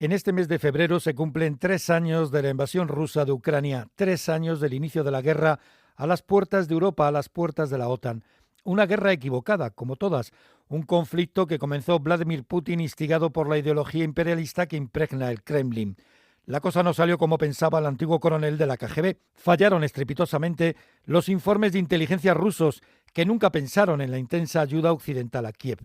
En este mes de febrero se cumplen 3 años de la invasión rusa de Ucrania, 3 años del inicio de la guerra a las puertas de Europa, a las puertas de la OTAN. Una guerra equivocada, como todas, un conflicto que comenzó Vladimir Putin instigado por la ideología imperialista que impregna el Kremlin. La cosa no salió como pensaba el antiguo coronel de la KGB. Fallaron estrepitosamente los informes de inteligencia rusos, que nunca pensaron en la intensa ayuda occidental a Kiev.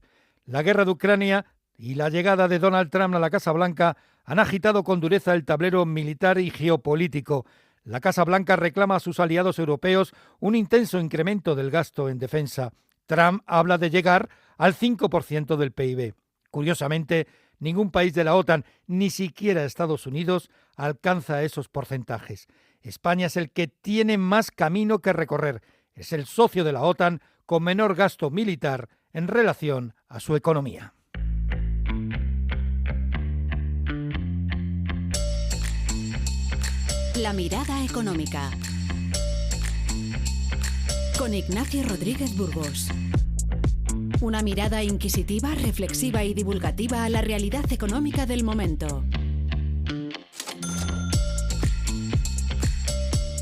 La guerra de Ucrania y la llegada de Donald Trump a la Casa Blanca han agitado con dureza el tablero militar y geopolítico. La Casa Blanca reclama a sus aliados europeos un intenso incremento del gasto en defensa. Trump habla de llegar al 5% del PIB. Curiosamente, ningún país de la OTAN, ni siquiera Estados Unidos, alcanza esos porcentajes. España es el que tiene más camino que recorrer. Es el socio de la OTAN con menor gasto militar en relación a su economía. La mirada económica. Con Ignacio Rodríguez Burgos. Una mirada inquisitiva, reflexiva y divulgativa a la realidad económica del momento.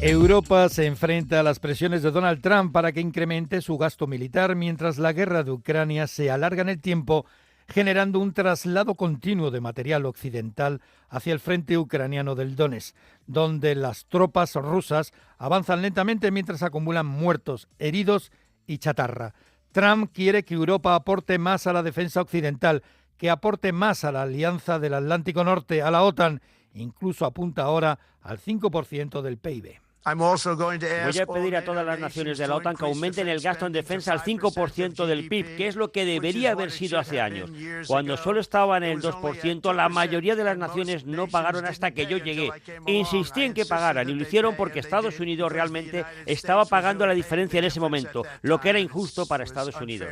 Europa se enfrenta a las presiones de Donald Trump para que incremente su gasto militar mientras la guerra de Ucrania se alarga en el tiempo, generando un traslado continuo de material occidental hacia el frente ucraniano del Donetsk, donde las tropas rusas avanzan lentamente mientras acumulan muertos, heridos y chatarra. Trump quiere que Europa aporte más a la defensa occidental, que aporte más a la Alianza del Atlántico Norte, a la OTAN, incluso apunta ahora al 5% del PIB. Voy a pedir a todas las naciones de la OTAN que aumenten el gasto en defensa al 5% del PIB, que es lo que debería haber sido hace años. Cuando solo estaba en el 2%, la mayoría de las naciones no pagaron hasta que yo llegué. Insistí en que pagaran y lo hicieron porque Estados Unidos realmente estaba pagando la diferencia en ese momento, lo que era injusto para Estados Unidos.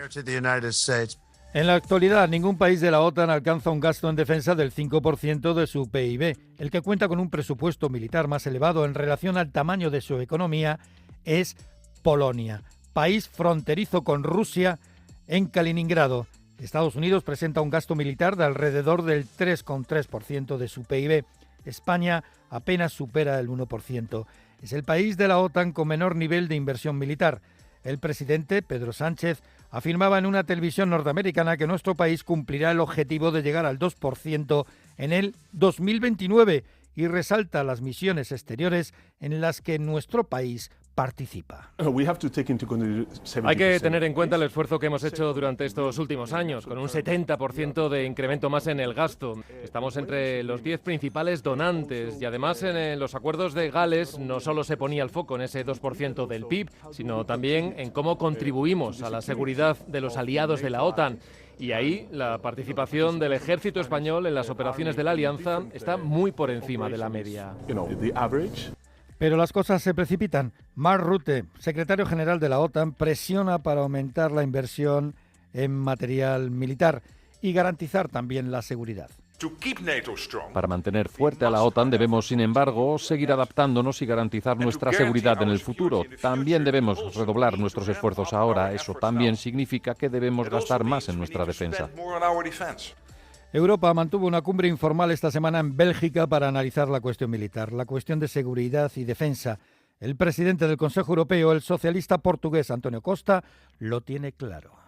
En la actualidad, ningún país de la OTAN alcanza un gasto en defensa del 5% de su PIB. El que cuenta con un presupuesto militar más elevado en relación al tamaño de su economía es Polonia, país fronterizo con Rusia en Kaliningrado. Estados Unidos presenta un gasto militar de alrededor del 3,3% de su PIB. España apenas supera el 1%. Es el país de la OTAN con menor nivel de inversión militar. El presidente, Pedro Sánchez, afirmaba en una televisión norteamericana que nuestro país cumplirá el objetivo de llegar al 2% en el 2029 y resalta las misiones exteriores en las que nuestro país participa. Hay que tener en cuenta el esfuerzo que hemos hecho durante estos últimos años, con un 70% de incremento más en el gasto. Estamos entre los 10 principales donantes y además en los acuerdos de Gales no solo se ponía el foco en ese 2% del PIB, sino también en cómo contribuimos a la seguridad de los aliados de la OTAN. Y ahí la participación del ejército español en las operaciones de la alianza está muy por encima de la media. Pero las cosas se precipitan. Mark Rutte, secretario general de la OTAN, presiona para aumentar la inversión en material militar y garantizar también la seguridad. Para mantener fuerte a la OTAN debemos, sin embargo, seguir adaptándonos y garantizar nuestra seguridad en el futuro. También debemos redoblar nuestros esfuerzos ahora. Eso también significa que debemos gastar más en nuestra defensa. Europa mantuvo una cumbre informal esta semana en Bélgica para analizar la cuestión militar, la cuestión de seguridad y defensa. El presidente del Consejo Europeo, el socialista portugués António Costa, lo tiene claro.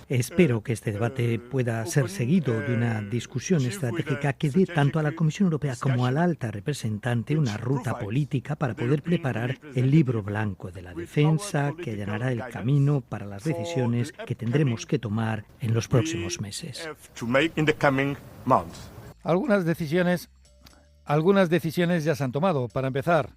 Espero que este debate pueda ser seguido de una discusión estratégica que dé tanto a la Comisión Europea como a la alta representante una ruta política para poder preparar el libro blanco de la defensa que allanará el camino para las decisiones que tendremos que tomar en los próximos meses. Algunas decisiones ya se han tomado. Para empezar,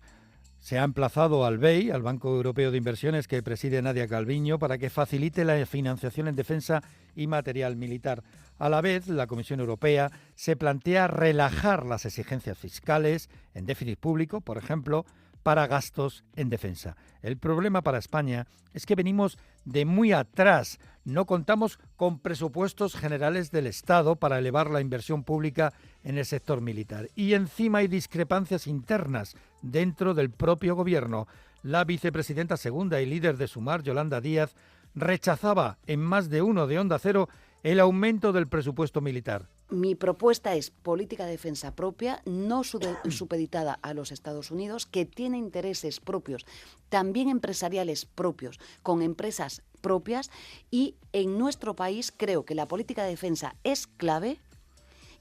se ha emplazado al BEI, al Banco Europeo de Inversiones que preside Nadia Calviño, para que facilite la financiación en defensa y material militar. A la vez, la Comisión Europea se plantea relajar las exigencias fiscales en déficit público, por ejemplo, para gastos en defensa. El problema para España es que venimos de muy atrás. No contamos con presupuestos generales del Estado para elevar la inversión pública en el sector militar. Y encima hay discrepancias internas dentro del propio gobierno. La vicepresidenta segunda y líder de Sumar, Yolanda Díaz, rechazaba en más de uno de Onda Cero el aumento del presupuesto militar. Mi propuesta es política de defensa propia, no supeditada a los Estados Unidos, que tiene intereses propios, también empresariales propios, con empresas propias, y en nuestro país creo que la política de defensa es clave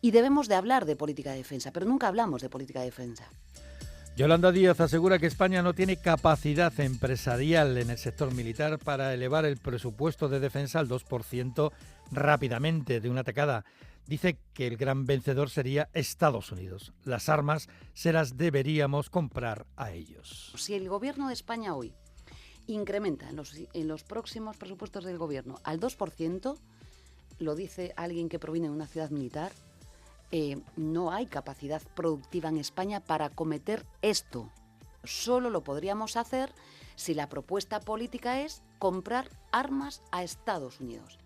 y debemos de hablar de política de defensa, pero nunca hablamos de política de defensa. Yolanda Díaz asegura que España no tiene capacidad empresarial en el sector militar para elevar el presupuesto de defensa al 2% rápidamente, de una tacada. Dice que el gran vencedor sería Estados Unidos. Las armas se las deberíamos comprar a ellos. Si el gobierno de España hoy incrementa en los próximos presupuestos del gobierno al 2%, lo dice alguien que proviene de una ciudad militar, no hay capacidad productiva en España para acometer esto. Solo lo podríamos hacer si la propuesta política es comprar armas a Estados Unidos.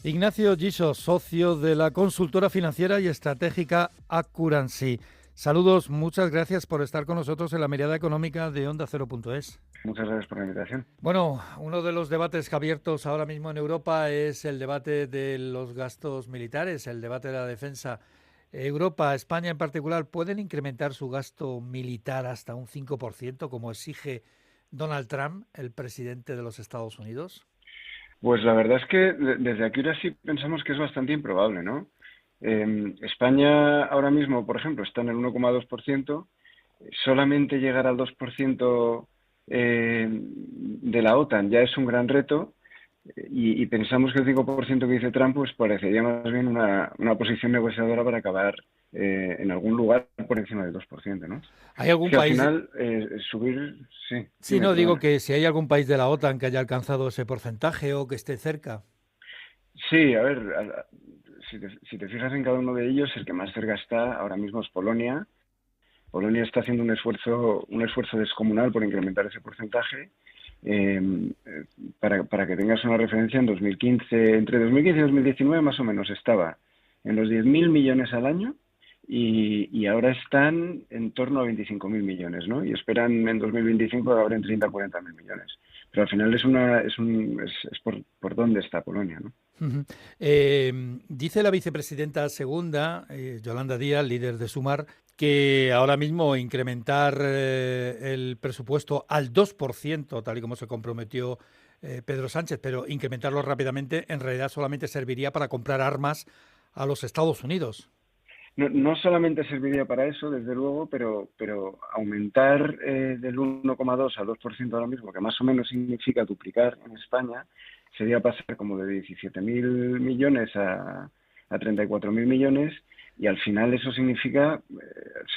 Ignacio Giso, socio de la consultora financiera y estratégica Accuracy. Saludos, muchas gracias por estar con nosotros en la mirada económica de Onda Cero.es. Muchas gracias por la invitación. Bueno, uno de los debates abiertos ahora mismo en Europa es el debate de los gastos militares, el debate de la defensa. Europa, España en particular, ¿pueden incrementar su gasto militar hasta un 5%, como exige Donald Trump, el presidente de los Estados Unidos? Pues la verdad es que desde aquí ahora sí pensamos que es bastante improbable, ¿no? España ahora mismo, por ejemplo, está en el 1,2%, solamente llegar al 2% de la OTAN ya es un gran reto, y pensamos que el 5% que dice Trump pues parecería más bien una posición negociadora para acabar en algún lugar por encima del 2%, ¿no? ¿Hay algún país? Al final, subir, sí. Sí, no, digo que si hay algún país de la OTAN que haya alcanzado ese porcentaje o que esté cerca. Sí, a ver, si te fijas en cada uno de ellos, el que más cerca está ahora mismo es Polonia. Polonia está haciendo un esfuerzo descomunal por incrementar ese porcentaje. Para que tengas una referencia, en 2015, entre 2015 y 2019 más o menos estaba en los 10.000 millones al año y ahora están en torno a 25.000 millones, ¿no? Y esperan en 2025 que abren 30 o 40.000 millones. Pero al final es por dónde está Polonia, ¿no? Dice la vicepresidenta segunda, Yolanda Díaz, líder de Sumar, que ahora mismo incrementar el presupuesto al 2%, tal y como se comprometió Pedro Sánchez, pero incrementarlo rápidamente, en realidad solamente serviría para comprar armas a los Estados Unidos. No solamente serviría para eso, desde luego, pero aumentar del 1,2 al 2% ahora mismo, que más o menos significa duplicar en España, sería pasar como de 17.000 millones a 34.000 millones, y al final eso significa,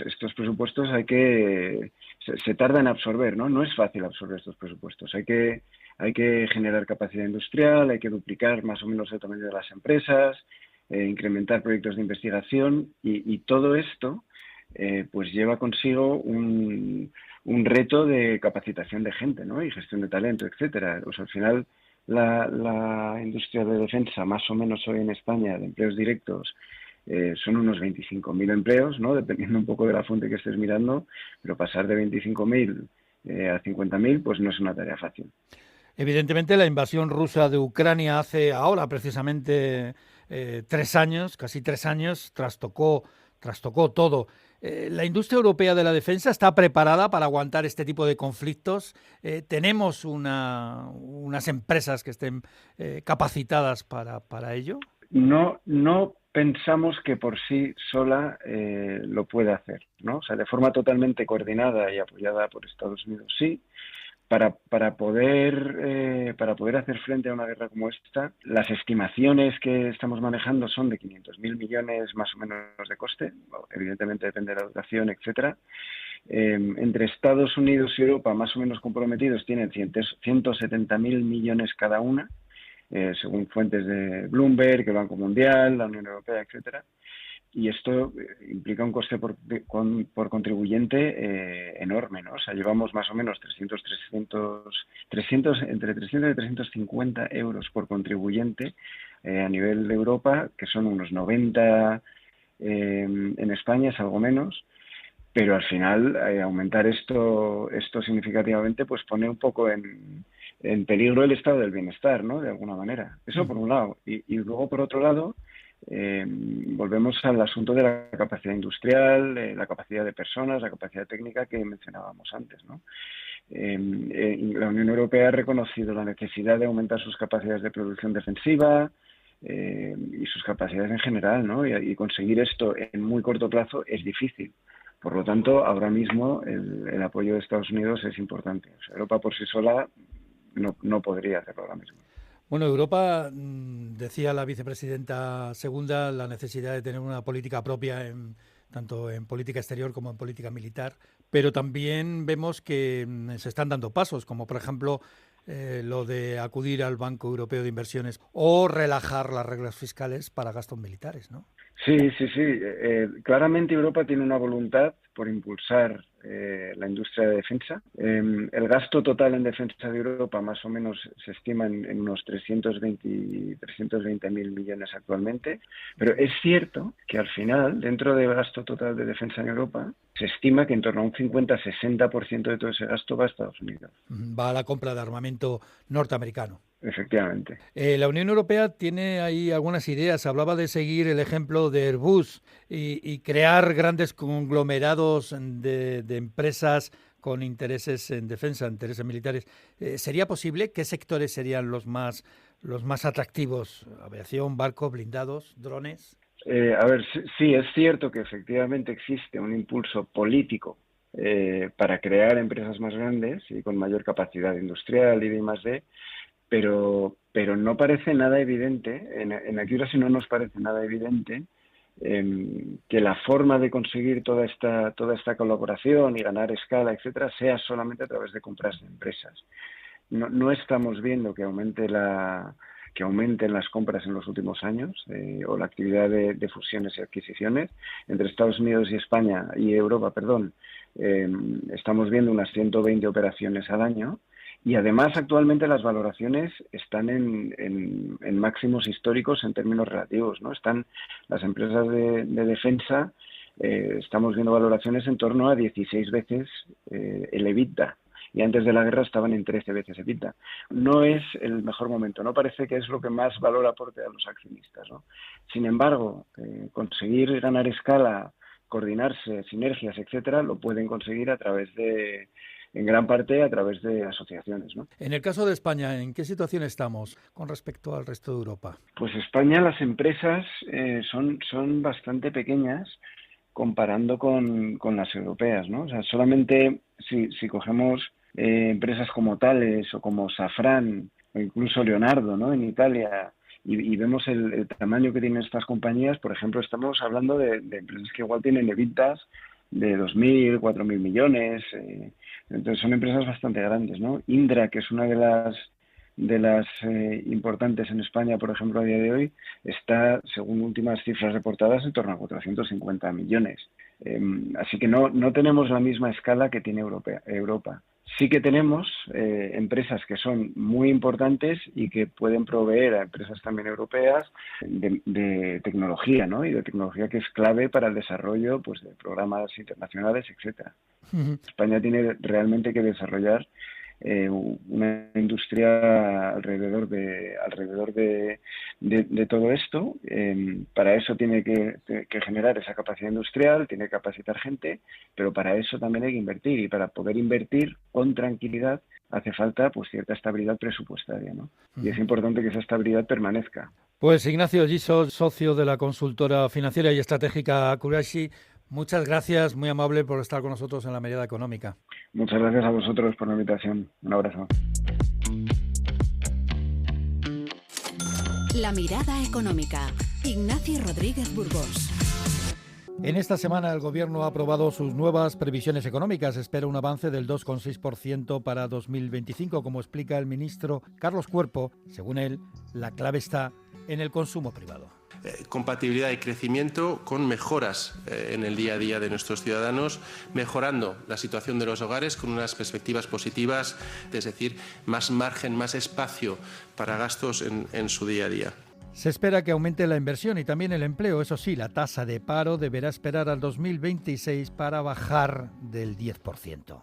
estos presupuestos se tarda en absorber, ¿no? No es fácil absorber estos presupuestos, hay que generar capacidad industrial, hay que duplicar más o menos el tamaño de las empresas, incrementar proyectos de investigación, y todo esto pues lleva consigo un reto de capacitación de gente, ¿no? Y gestión de talento, etcétera. O sea, al final la industria de defensa, más o menos hoy en España, de empleos directos, son unos 25.000 empleos, ¿no? Dependiendo un poco de la fuente que estés mirando, pero pasar de 25.000 a 50.000 pues no es una tarea fácil. Evidentemente la invasión rusa de Ucrania hace ahora precisamente 3 años, casi 3 años, trastocó todo. ¿La industria europea de la defensa está preparada para aguantar este tipo de conflictos? ¿Tenemos unas empresas que estén capacitadas para ello? No pensamos que por sí sola lo pueda hacer, ¿no? O sea, de forma totalmente coordinada y apoyada por Estados Unidos, sí. Para poder hacer frente a una guerra como esta, las estimaciones que estamos manejando son de 500.000 millones más o menos de coste, evidentemente depende de la duración, etcétera. Entre Estados Unidos y Europa, más o menos comprometidos, tienen 170.000 millones cada una, según fuentes de Bloomberg, el Banco Mundial, la Unión Europea, etcétera. Y esto implica un coste por contribuyente enorme, ¿no? O sea, llevamos más o menos entre 300 y 350 euros por contribuyente a nivel de Europa, que son unos 90 en España, es algo menos, pero al final aumentar esto significativamente pues pone un poco en peligro el estado del bienestar, ¿no? De alguna manera. Eso por un lado. Y luego, por otro lado, volvemos al asunto de la capacidad industrial, la capacidad de personas, la capacidad técnica que mencionábamos antes, ¿no? La Unión Europea ha reconocido la necesidad de aumentar sus capacidades de producción defensiva y sus capacidades en general, ¿no? Y conseguir esto en muy corto plazo es difícil. Por lo tanto, ahora mismo el apoyo de Estados Unidos es importante. O sea, Europa por sí sola no podría hacerlo ahora mismo. Bueno, Europa, decía la vicepresidenta segunda, la necesidad de tener una política propia tanto en política exterior como en política militar, pero también vemos que se están dando pasos, como por ejemplo lo de acudir al Banco Europeo de Inversiones o relajar las reglas fiscales para gastos militares, ¿no? Sí. Claramente Europa tiene una voluntad por impulsar la industria de defensa. El gasto total en defensa de Europa más o menos se estima en unos 320.000 millones actualmente, pero es cierto que al final, dentro del gasto total de defensa en Europa, se estima que en torno a un 50-60% de todo ese gasto va a Estados Unidos. Va a la compra de armamento norteamericano. Efectivamente. La Unión Europea tiene ahí algunas ideas. Hablaba de seguir el ejemplo de Airbus y crear grandes conglomerados de empresas con intereses en defensa, intereses militares. ¿Sería posible? ¿Qué sectores serían los más atractivos? ¿Aviación, barcos, blindados, drones? Sí, es cierto que efectivamente existe un impulso político para crear empresas más grandes y con mayor capacidad industrial y de I+D, pero no parece nada evidente, en Acciona no nos parece nada evidente que la forma de conseguir toda esta colaboración y ganar escala, etcétera, sea solamente a través de compras de empresas. No estamos viendo que aumenten las compras en los últimos años o la actividad de fusiones y adquisiciones entre Estados Unidos y España y Europa, estamos viendo unas 120 operaciones al año. Y además actualmente las valoraciones están en máximos históricos en términos relativos, ¿no? Están las empresas de defensa, estamos viendo valoraciones en torno a 16 veces el EBITDA, y antes de la guerra estaban en 13 veces EBITDA. No es el mejor momento, no parece que es lo que más valor aporte a los accionistas, ¿no? Sin embargo, conseguir ganar escala, coordinarse, sinergias, etcétera, lo pueden conseguir en gran parte a través de asociaciones, ¿no? En el caso de España, ¿en qué situación estamos con respecto al resto de Europa? Pues España, las empresas son bastante pequeñas comparando con las europeas, ¿no? O sea, solamente si cogemos empresas como Thales o como Safran o incluso Leonardo, ¿no? En Italia, y vemos el tamaño que tienen estas compañías, por ejemplo, estamos hablando de empresas que igual tienen EBITDAs de 2.000, 4.000 millones. Entonces son empresas bastante grandes, ¿no? Indra, que es una de las importantes en España, por ejemplo, a día de hoy, está, según últimas cifras reportadas, en torno a 450 millones. Así que no tenemos la misma escala que tiene Europa. Sí que tenemos empresas que son muy importantes y que pueden proveer a empresas también europeas de tecnología, ¿no? Y de tecnología que es clave para el desarrollo, pues, de programas internacionales, etcétera. España tiene realmente que desarrollar una industria alrededor de todo esto. Para eso tiene que generar esa capacidad industrial, tiene que capacitar gente, pero para eso también hay que invertir, y para poder invertir con tranquilidad hace falta, pues, cierta estabilidad presupuestaria, ¿no? Y es importante que esa estabilidad permanezca. Pues Ignacio Giso, socio de la consultora financiera y estratégica Kureishi, muchas gracias, muy amable por estar con nosotros en La Mirada Económica. Muchas gracias a vosotros por la invitación. Un abrazo. La Mirada Económica. Ignacio Rodríguez Burgos. En esta semana el Gobierno ha aprobado sus nuevas previsiones económicas. Espera un avance del 2,6% para 2025, como explica el ministro Carlos Cuerpo. Según él, la clave está en el consumo privado. Compatibilidad y crecimiento con mejoras en el día a día de nuestros ciudadanos, mejorando la situación de los hogares con unas perspectivas positivas, es decir, más margen, más espacio para gastos en su día a día. Se espera que aumente la inversión y también el empleo. Eso sí, la tasa de paro deberá esperar al 2026 para bajar del 10%.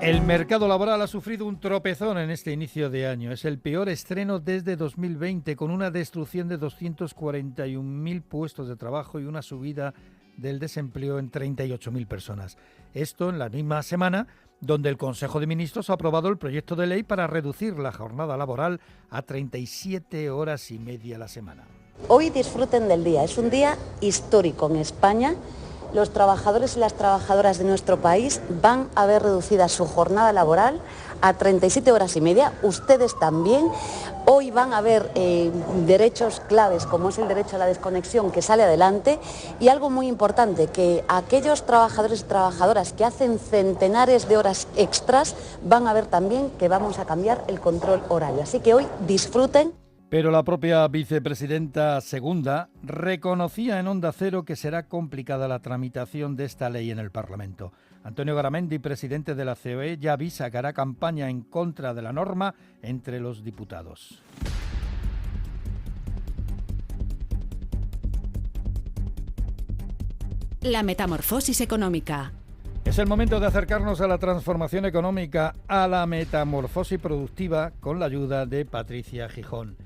El mercado laboral ha sufrido un tropezón en este inicio de año. Es el peor estreno desde 2020, con una destrucción de 241.000 puestos de trabajo y una subida del desempleo en 38.000 personas. Esto en la misma semana donde el Consejo de Ministros ha aprobado el proyecto de ley para reducir la jornada laboral a 37 horas y media a la semana. Hoy disfruten del día. Es un día histórico en España. Los trabajadores y las trabajadoras de nuestro país van a ver reducida su jornada laboral a 37 horas y media. Ustedes también. Hoy van a ver derechos claves, como es el derecho a la desconexión, que sale adelante. Y algo muy importante, que aquellos trabajadores y trabajadoras que hacen centenares de horas extras van a ver también que vamos a cambiar el control horario. Así que hoy disfruten. Pero la propia vicepresidenta segunda reconocía en Onda Cero que será complicada la tramitación de esta ley en el Parlamento. Antonio Garamendi, presidente de la COE, ya avisa que hará campaña en contra de la norma entre los diputados. La metamorfosis económica. Es el momento de acercarnos a la transformación económica, a la metamorfosis productiva, con la ayuda de Patricia Gijón.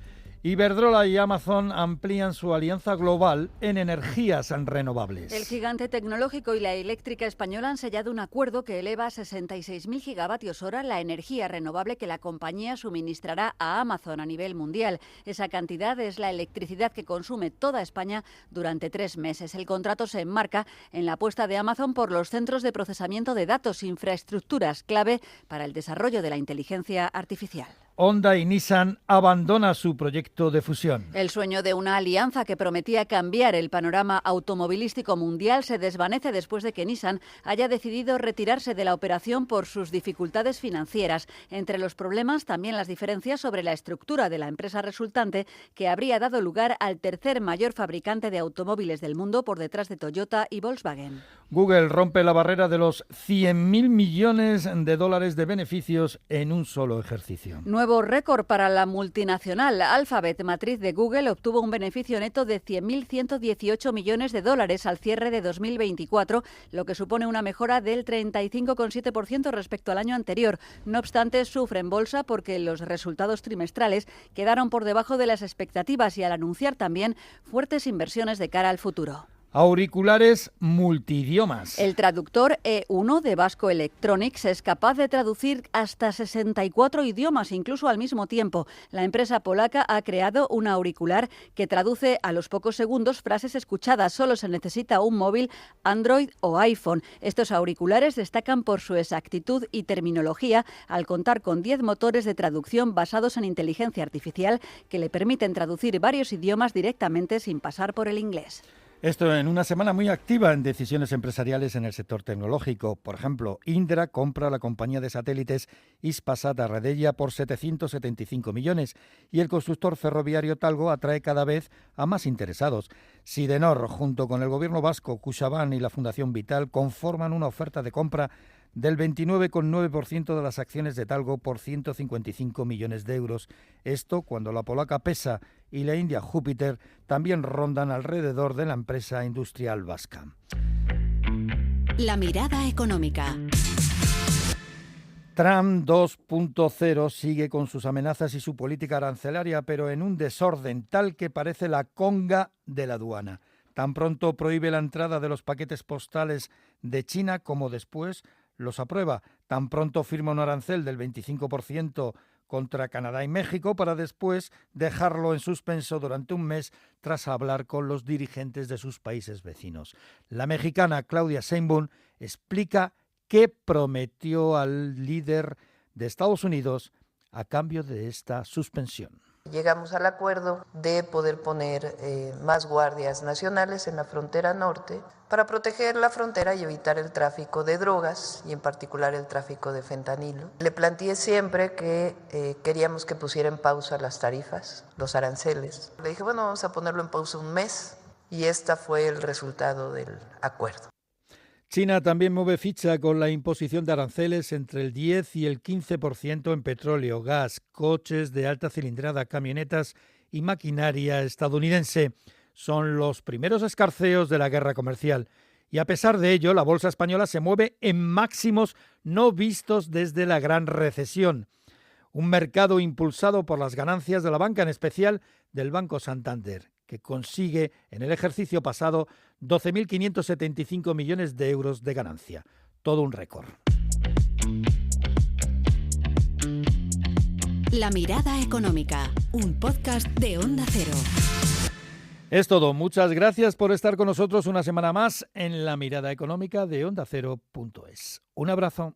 Iberdrola y Amazon amplían su alianza global en energías renovables. El gigante tecnológico y la eléctrica española han sellado un acuerdo que eleva a 66.000 gigavatios hora la energía renovable que la compañía suministrará a Amazon a nivel mundial. Esa cantidad es la electricidad que consume toda España durante 3 meses. El contrato se enmarca en la apuesta de Amazon por los centros de procesamiento de datos, infraestructuras clave para el desarrollo de la inteligencia artificial. Honda y Nissan abandonan su proyecto de fusión. El sueño de una alianza que prometía cambiar el panorama automovilístico mundial se desvanece después de que Nissan haya decidido retirarse de la operación por sus dificultades financieras. Entre los problemas, también las diferencias sobre la estructura de la empresa resultante, que habría dado lugar al tercer mayor fabricante de automóviles del mundo por detrás de Toyota y Volkswagen. Google rompe la barrera de los 100.000 millones de dólares de beneficios en un solo ejercicio. Nuevo récord para la multinacional. Alphabet, matriz de Google, obtuvo un beneficio neto de 100.118 millones de dólares al cierre de 2024, lo que supone una mejora del 35,7% respecto al año anterior. No obstante, sufre en bolsa porque los resultados trimestrales quedaron por debajo de las expectativas y al anunciar también fuertes inversiones de cara al futuro. Auriculares multidiomas. El traductor E1 de Vasco Electronics es capaz de traducir hasta 64 idiomas, incluso al mismo tiempo. La empresa polaca ha creado un auricular que traduce a los pocos segundos frases escuchadas. Solo se necesita un móvil Android o iPhone. Estos auriculares destacan por su exactitud y terminología al contar con 10 motores de traducción basados en inteligencia artificial que le permiten traducir varios idiomas directamente sin pasar por el inglés. Esto en una semana muy activa en decisiones empresariales en el sector tecnológico. Por ejemplo, Indra compra la compañía de satélites Hispasat a Redella por 775 millones y el constructor ferroviario Talgo atrae cada vez a más interesados. Sidenor, junto con el gobierno vasco, CaixaBank y la Fundación Vital, conforman una oferta de compra del 29,9% de las acciones de Talgo por 155 millones de euros. Esto cuando la polaca PESA y la india Júpiter también rondan alrededor de la empresa industrial vasca. La mirada económica. Trump 2.0 sigue con sus amenazas y su política arancelaria, pero en un desorden tal que parece la conga de la aduana. Tan pronto prohíbe la entrada de los paquetes postales de China como después los aprueba. Tan pronto firma un arancel del 25% contra Canadá y México para después dejarlo en suspenso durante un mes tras hablar con los dirigentes de sus países vecinos. La mexicana Claudia Sheinbaum explica qué prometió al líder de Estados Unidos a cambio de esta suspensión. Llegamos al acuerdo de poder poner más guardias nacionales en la frontera norte para proteger la frontera y evitar el tráfico de drogas y en particular el tráfico de fentanilo. Le planteé siempre que queríamos que pusiera en pausa las tarifas, los aranceles. Le dije, bueno, vamos a ponerlo en pausa un mes y este fue el resultado del acuerdo. China también mueve ficha con la imposición de aranceles entre el 10 y el 15% en petróleo, gas, coches de alta cilindrada, camionetas y maquinaria estadounidense. Son los primeros escarceos de la guerra comercial Y a pesar de ello, la bolsa española se mueve en máximos no vistos desde la gran recesión. Un mercado impulsado por las ganancias de la banca, en especial del Banco Santander, que consigue en el ejercicio pasado 12.575 millones de euros de ganancia. Todo un récord. La mirada económica, un podcast de Onda Cero. Es todo. Muchas gracias por estar con nosotros una semana más en La mirada económica de OndaCero.es. Un abrazo.